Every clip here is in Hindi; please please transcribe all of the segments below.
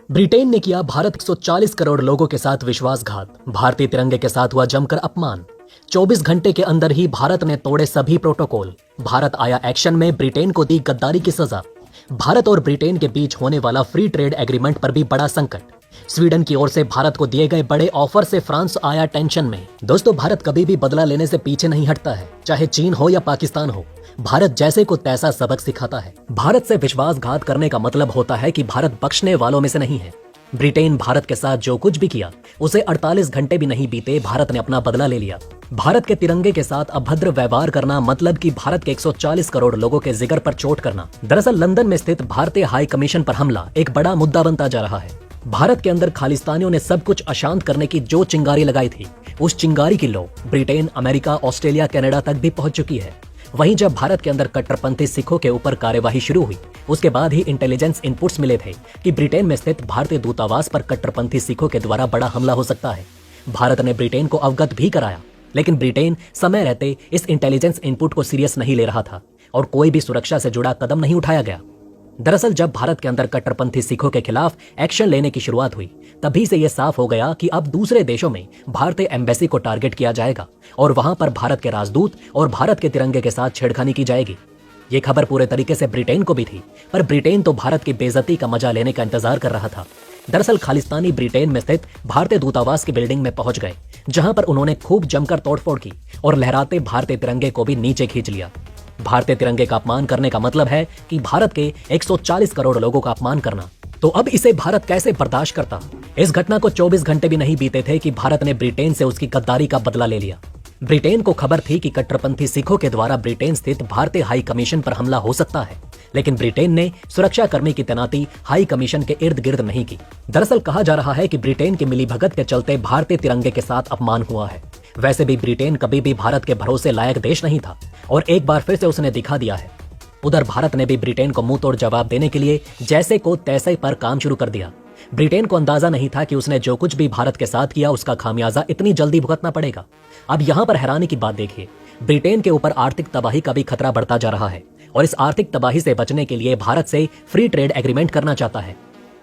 ब्रिटेन ने किया भारत 140 करोड़ लोगों के साथ विश्वासघात। भारतीय तिरंगे के साथ हुआ जमकर अपमान। 24 घंटे के अंदर ही भारत ने तोड़े सभी प्रोटोकॉल। भारत आया एक्शन में, ब्रिटेन को दी गद्दारी की सजा। भारत और ब्रिटेन के बीच होने वाला फ्री ट्रेड एग्रीमेंट पर भी बड़ा संकट। स्वीडन की ओर से भारत को दिए गए बड़े ऑफर से फ्रांस आया टेंशन में। दोस्तों, भारत कभी भी बदला लेने से पीछे नहीं हटता है, चाहे चीन हो या पाकिस्तान हो। भारत जैसे को तैसा सबक सिखाता है। भारत से विश्वासघात करने का मतलब होता है कि भारत बख्शने वालों में से नहीं है। ब्रिटेन भारत के साथ जो कुछ भी किया, उसे 48 घंटे भी नहीं बीते भारत ने अपना बदला ले लिया। भारत के तिरंगे के साथ अभद्र व्यवहार करना मतलब कि भारत के 140 करोड़ लोगों के जिगर पर चोट करना। दरअसल लंदन में स्थित भारतीय हाई कमीशन पर हमला एक बड़ा मुद्दा बनता जा रहा है। भारत के अंदर खालिस्तानियों ने सब कुछ अशांत करने की जो चिंगारी लगाई थी, उस चिंगारी की लो ब्रिटेन, अमेरिका, ऑस्ट्रेलिया, कनाडा तक भी पहुंच चुकी है। वहीं जब भारत के अंदर कट्टरपंथी सिखों के ऊपर कार्यवाही शुरू हुई, उसके बाद ही इंटेलिजेंस इनपुट्स मिले थे कि ब्रिटेन में स्थित भारतीय दूतावास पर कट्टरपंथी सिखों के द्वारा बड़ा हमला हो सकता है। भारत ने ब्रिटेन को अवगत भी कराया, लेकिन ब्रिटेन समय रहते इस इंटेलिजेंस इनपुट को सीरियस नहीं ले रहा था और कोई भी सुरक्षा से जुड़ा कदम नहीं उठाया गया। दरअसल जब भारत के अंदर कट्टरपंथी सिखों के खिलाफ एक्शन लेने की शुरुआत हुई, तभी से यह साफ हो गया कि अब दूसरे देशों में भारतीय एम्बेसी को टारगेट किया जाएगा और वहां पर भारत के राजदूत और भारत के तिरंगे के साथ छेड़खानी की जाएगी। ये खबर पूरे तरीके से ब्रिटेन को भी थी, पर ब्रिटेन तो भारत की बेइज्जती का मजा लेने का इंतजार कर रहा था। दरअसल खालिस्तानी ब्रिटेन में स्थित भारतीय दूतावास की बिल्डिंग में पहुंच गए, जहां पर उन्होंने खूब जमकर तोड़फोड़ की और लहराते भारतीय तिरंगे को भी नीचे खींच लिया। भारतीय तिरंगे का अपमान करने का मतलब है कि भारत के 140 करोड़ लोगों का अपमान करना। तो अब इसे भारत कैसे बर्दाश्त करता? इस घटना को 24 घंटे भी नहीं बीते थे कि भारत ने ब्रिटेन से उसकी गद्दारी का बदला ले लिया। ब्रिटेन को खबर थी कि कट्टरपंथी सिखों के द्वारा ब्रिटेन स्थित भारतीय हाई कमीशन पर हमला हो सकता है, लेकिन ब्रिटेन ने सुरक्षा कर्मी की तैनाती हाई कमीशन के इर्द गिर्द नहीं की। दरअसल कहा जा रहा है कि ब्रिटेन की मिलीभगत के चलते भारतीय तिरंगे के साथ अपमान हुआ है। वैसे भी ब्रिटेन कभी भी भारत के भरोसे लायक देश नहीं था और एक बार फिर से उसने दिखा दिया है। उधर भारत ने भी ब्रिटेन को मुंह तोड़ जवाब देने के लिए जैसे को तैसे पर काम शुरू कर दिया। ब्रिटेन को अंदाजा नहीं था कि उसने जो कुछ भी भारत के साथ किया, उसका खामियाजा इतनी जल्दी भुगतना पड़ेगा। अब यहाँ पर हैरानी की बात देखिए, ब्रिटेन के ऊपर आर्थिक तबाही का भी खतरा बढ़ता जा रहा है और इस आर्थिक तबाही से बचने के लिए भारत से फ्री ट्रेड एग्रीमेंट करना चाहता है।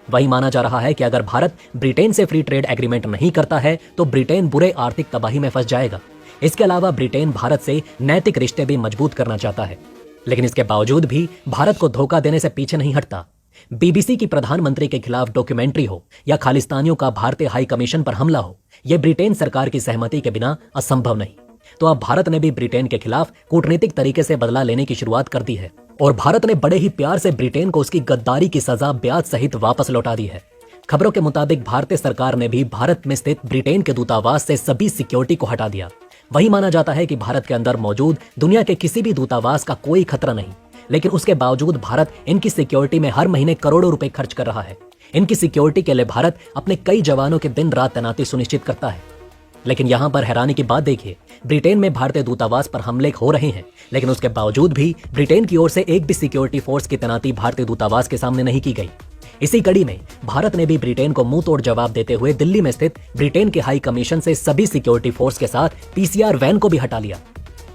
वही माना जा रहा है कि अगर भारत ब्रिटेन से फ्री ट्रेड एग्रीमेंट नहीं करता है तो ब्रिटेन बुरे आर्थिक तबाही में फंस जाएगा। इसके अलावा ब्रिटेन भारत से नैतिक रिश्ते भी मजबूत करना चाहता है, लेकिन इसके बावजूद भी भारत को धोखा देने से पीछे नहीं हटता। बीबीसी की प्रधानमंत्री के खिलाफ डॉक्यूमेंट्री हो या खालिस्तानियों का भारतीय हाई कमीशन पर हमला हो, यह ब्रिटेन सरकार की सहमति के बिना असंभव नहीं। तो अब भारत ने भी ब्रिटेन के खिलाफ कूटनीतिक तरीके से बदला लेने की शुरुआत कर दी है और भारत ने बड़े ही प्यार से ब्रिटेन को उसकी गद्दारी की सजा ब्याज सहित वापस लौटा दी है। खबरों के मुताबिक भारतीय सरकार ने भी भारत में स्थित ब्रिटेन के दूतावास से सभी सिक्योरिटी को हटा दिया। वही माना जाता है कि भारत के अंदर मौजूद दुनिया के किसी भी दूतावास का कोई खतरा नहीं, लेकिन उसके बावजूद भारत इनकी सिक्योरिटी में हर महीने करोड़ों रुपए खर्च कर रहा है। इनकी सिक्योरिटी के लिए भारत अपने कई जवानों की दिन रात तैनाती सुनिश्चित करता है। लेकिन यहाँ पर हैरानी की बात देखिए, ब्रिटेन में भारतीय दूतावास पर हमले हो रहे हैं, लेकिन उसके बावजूद भी ब्रिटेन की ओर से एक भी सिक्योरिटी फोर्स की तैनाती भारतीय दूतावास के सामने नहीं की गई। इसी कड़ी में भारत ने भी ब्रिटेन को मुंह तोड़ जवाब देते हुए दिल्ली में स्थित ब्रिटेन के हाई कमीशन से सभी सिक्योरिटी फोर्स के साथ पीसीआर वैन को भी हटा लिया।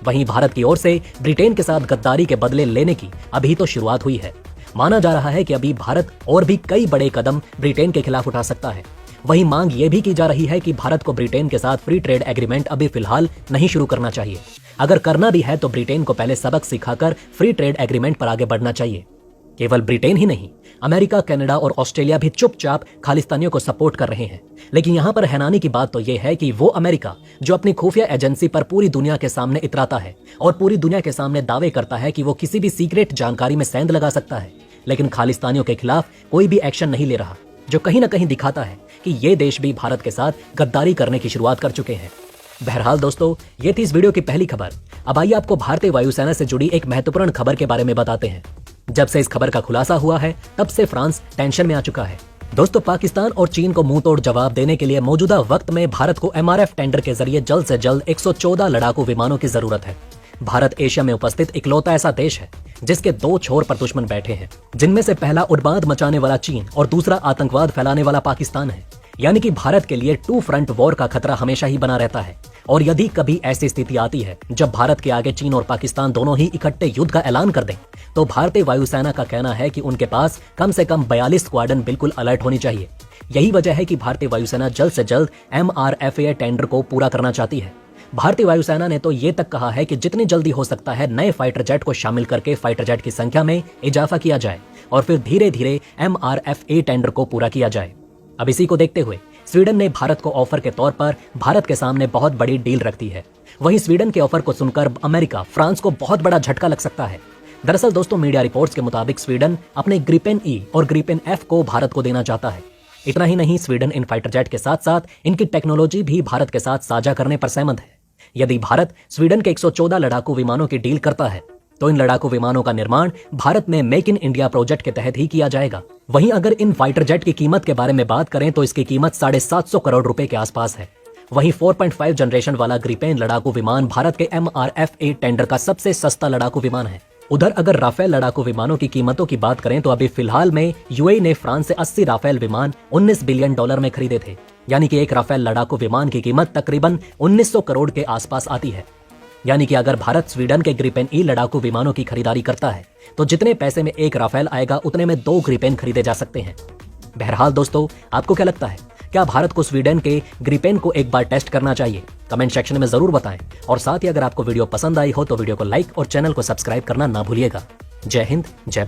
वहीं भारत की ओर से ब्रिटेन के साथ गद्दारी के बदले लेने की अभी तो शुरुआत हुई है। माना जा रहा है कि अभी भारत और भी कई बड़े कदम ब्रिटेन के खिलाफ उठा सकता है। वहीं मांग ये भी की जा रही है कि भारत को ब्रिटेन के साथ फ्री ट्रेड एग्रीमेंट अभी फिलहाल नहीं शुरू करना चाहिए। अगर करना भी है तो ब्रिटेन को पहले सबक सिखाकर फ्री ट्रेड एग्रीमेंट पर आगे बढ़ना चाहिए। केवल ब्रिटेन ही नहीं, अमेरिका, कनाडा और ऑस्ट्रेलिया भी चुपचाप खालिस्तानियों को सपोर्ट कर रहे हैं। लेकिन यहाँ पर हैरानी की बात तो यह है कि वो अमेरिका जो अपनी खुफिया एजेंसी पर पूरी दुनिया के सामने इतराता है और पूरी दुनिया के सामने दावे करता है कि वो किसी भी सीक्रेट जानकारी में सेंध लगा सकता है, लेकिन खालिस्तानियों के खिलाफ कोई भी एक्शन नहीं ले रहा, जो कहीं ना कहीं दिखाता है कि ये देश भी भारत के साथ गद्दारी करने की शुरुआत कर चुके हैं। बहरहाल दोस्तों, ये थी इस वीडियो की पहली खबर। अब आइए आपको भारतीय वायुसेना से जुड़ी एक महत्वपूर्ण खबर के बारे में बताते हैं। जब से इस खबर का खुलासा हुआ है, तब से फ्रांस टेंशन में आ चुका है। दोस्तों, पाकिस्तान और चीन को मुंह तोड़ जवाब देने के लिए मौजूदा वक्त में भारत को एमआरएफ टेंडर के जरिए जल्द से जल्द 114 लड़ाकू विमानों की जरूरत है। भारत एशिया में उपस्थित इकलौता ऐसा देश है जिसके दो छोर पर दुश्मन बैठे हैं, जिनमें से पहला उन्माद मचाने वाला चीन और दूसरा आतंकवाद फैलाने वाला पाकिस्तान है। यानी कि भारत के लिए टू फ्रंट वॉर का खतरा हमेशा ही बना रहता है और यदि कभी ऐसी स्थिति आती है जब भारत के आगे चीन और पाकिस्तान दोनों ही इकट्ठे युद्ध का ऐलान कर दें, तो भारतीय वायुसेना का कहना है कि उनके पास कम से कम 42 स्क्वाड्रन बिल्कुल अलर्ट होनी चाहिए। यही वजह है कि भारतीय वायुसेना जल्द से जल्द MRFA टेंडर को पूरा करना चाहती है। भारतीय वायुसेना ने तो ये तक कहा है कि जितनी जल्दी हो सकता है नए फाइटर जेट को शामिल करके फाइटर जेट की संख्या में इजाफा किया जाए और फिर धीरे धीरे MRFA टेंडर को पूरा किया जाए। अब इसी को देखते हुए स्वीडन ने भारत को ऑफर के तौर पर भारत के सामने बहुत बड़ी डील रख दी है। वहीं स्वीडन के ऑफर को सुनकर अमेरिका, फ्रांस को बहुत बड़ा झटका लग सकता है। दरअसल दोस्तों, मीडिया रिपोर्ट्स के मुताबिक स्वीडन अपने ग्रिपेन E और ग्रिपेन F को भारत को देना चाहता है। इतना ही नहीं, स्वीडन इन फाइटर जेट के साथ साथ इनकी टेक्नोलॉजी भी भारत के साथ साझा करने पर सहमत है। यदि भारत स्वीडन के 114 लड़ाकू विमानों की डील करता है तो इन लड़ाकू विमानों का निर्माण भारत में मेक इन इंडिया प्रोजेक्ट के तहत ही किया जाएगा। वहीं अगर इन फाइटर जेट की कीमत के बारे में बात करें तो इसकी कीमत 750 करोड़ रुपए के आसपास है। वहीं 4.5 जनरेशन वाला ग्रिपेन लड़ाकू विमान भारत के MRFA टेंडर का सबसे सस्ता लड़ाकू विमान है। उधर अगर राफेल लड़ाकू विमानों की कीमतों की बात करें तो अभी फिलहाल में UAE ने फ्रांस से 80 राफेल विमान $19 बिलियन में खरीदे थे। यानी कि एक राफेल लड़ाकू विमान की कीमत तकरीबन 1900 करोड़ के आसपास आती है। यानी कि अगर भारत स्वीडन के ग्रिपेन E लड़ाकू विमानों की खरीदारी करता है तो जितने पैसे में एक राफेल आएगा उतने में 2 ग्रिपेन खरीदे जा सकते हैं। बहरहाल दोस्तों, आपको क्या लगता है, क्या भारत को स्वीडन के ग्रिपेन को एक बार टेस्ट करना चाहिए? कमेंट सेक्शन में जरूर बताएं और साथ ही अगर आपको वीडियो पसंद आई हो तो वीडियो को लाइक और चैनल को सब्सक्राइब करना ना भूलिएगा। जय हिंद, जय भारत।